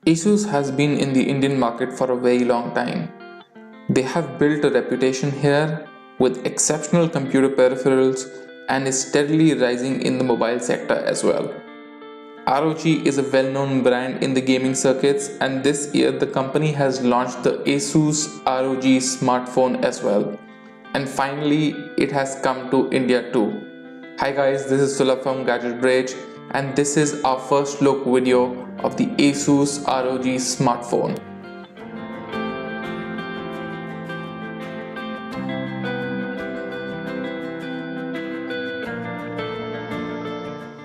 Asus has been in the Indian market for a very long time. They have built a reputation here with exceptional computer peripherals and is steadily rising in the mobile sector as well. ROG is a well-known brand in the gaming circuits, and this year the company has launched the Asus ROG smartphone as well. And finally, it has come to India too. Hi guys, this is Sulabh from Gadget Bridge, and this is our first look video of the Asus ROG smartphone.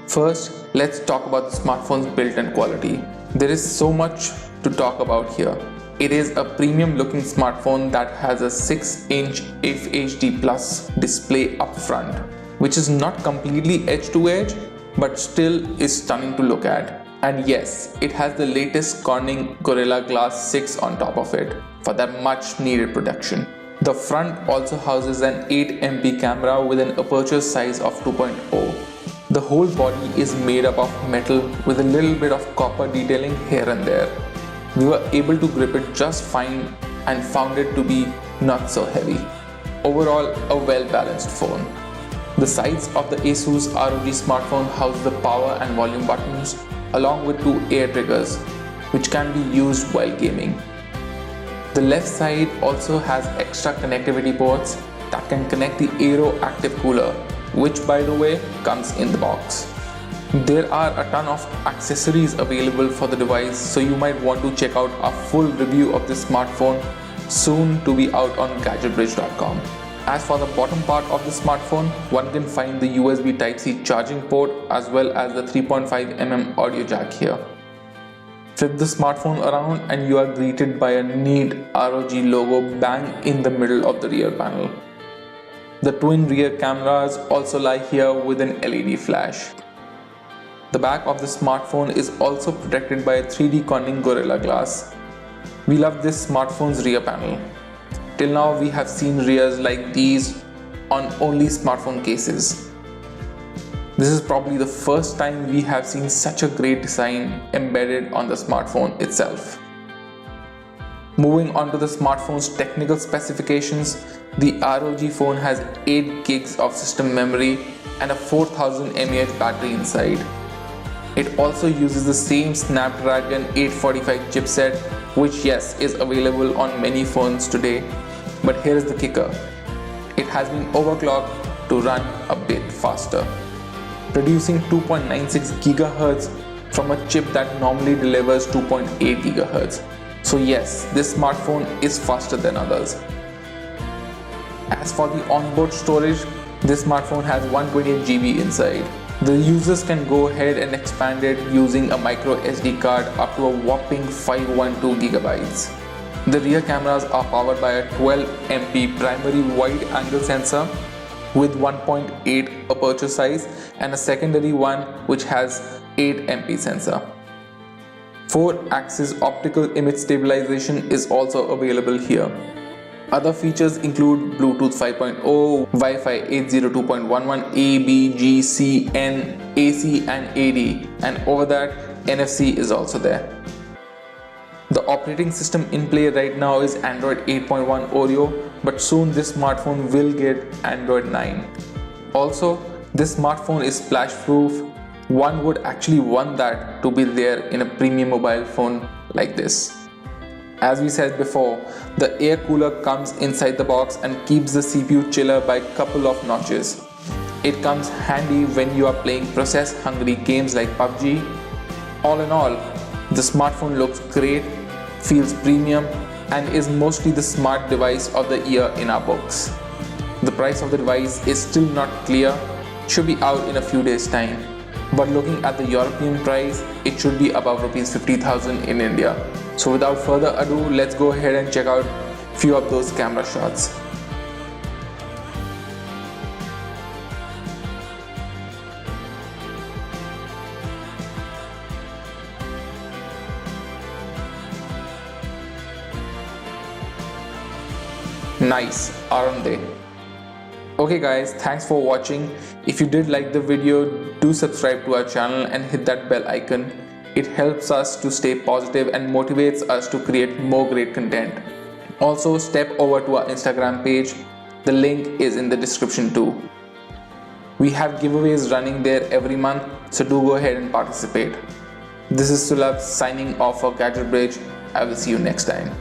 First, let's talk about the smartphone's built-in quality. There is so much to talk about here. It is a premium looking smartphone that has a 6-inch FHD Plus display up front, which is not completely edge-to-edge, but still is stunning to look at. And yes, it has the latest Corning Gorilla Glass 6 on top of it for that much needed protection. The front also houses an 8MP camera with an aperture size of 2.0. The whole body is made up of metal with a little bit of copper detailing here and there. We were able to grip it just fine and found it to be not so heavy. Overall, a well-balanced phone. The sides of the Asus ROG smartphone house the power and volume buttons along with 2 air triggers, which can be used while gaming. The left side also has extra connectivity ports that can connect the Aero Active Cooler, which by the way comes in the box. There are a ton of accessories available for the device, so you might want to check out a full review of this smartphone soon to be out on gadgetbridge.com. As for the bottom part of the smartphone, one can find the USB Type-C charging port as well as the 3.5mm audio jack here. Flip the smartphone around and you are greeted by a neat ROG logo bang in the middle of the rear panel. The twin rear cameras also lie here with an LED flash. The back of the smartphone is also protected by a 3D Corning Gorilla Glass. We love this smartphone's rear panel. Till now we have seen rears like these on only smartphone cases. This is probably the first time we have seen such a great design embedded on the smartphone itself. Moving on to the smartphone's technical specifications, the ROG phone has 8 gigs of system memory and a 4000 mAh battery inside. It also uses the same Snapdragon 845 chipset, which yes is available on many phones today, but here is the kicker. It has been overclocked to run a bit faster, producing 2.96 GHz from a chip that normally delivers 2.8 GHz. So yes, this smartphone is faster than others. As for the onboard storage, this smartphone has 128GB inside. The users can go ahead and expand it using a micro SD card up to a whopping 512GB. The rear cameras are powered by a 12MP primary wide angle sensor with 1.8 aperture size and a secondary one which has 8MP sensor. 4-axis optical image stabilization is also available here. Other features include Bluetooth 5.0, Wi-Fi 802.11, A, B, G, C, N, AC and AD, and over that NFC is also there. The operating system in play right now is Android 8.1 Oreo, but soon this smartphone will get Android 9. Also, this smartphone is splash proof. One would actually want that to be there in a premium mobile phone like this. As we said before, the air cooler comes inside the box and keeps the CPU chiller by a couple of notches. It comes handy when you are playing process-hungry games like PUBG. All in all, the smartphone looks great, feels premium, and is mostly the smart device of the year in our books. The price of the device is still not clear, should be out in a few days' time. But looking at the European price, it should be above Rs 50,000 in India. So without further ado, let's go ahead and check out a few of those camera shots. Nice, aren't they? Okay guys, thanks for watching. If you did like the video, do subscribe to our channel and hit that bell icon. It helps us to stay positive and motivates us to create more great content. Also, step over to our Instagram page. The link is in the description too. We have giveaways running there every month, so do go ahead and participate. This is Sulabh signing off for Gadget Bridge. I will see you next time.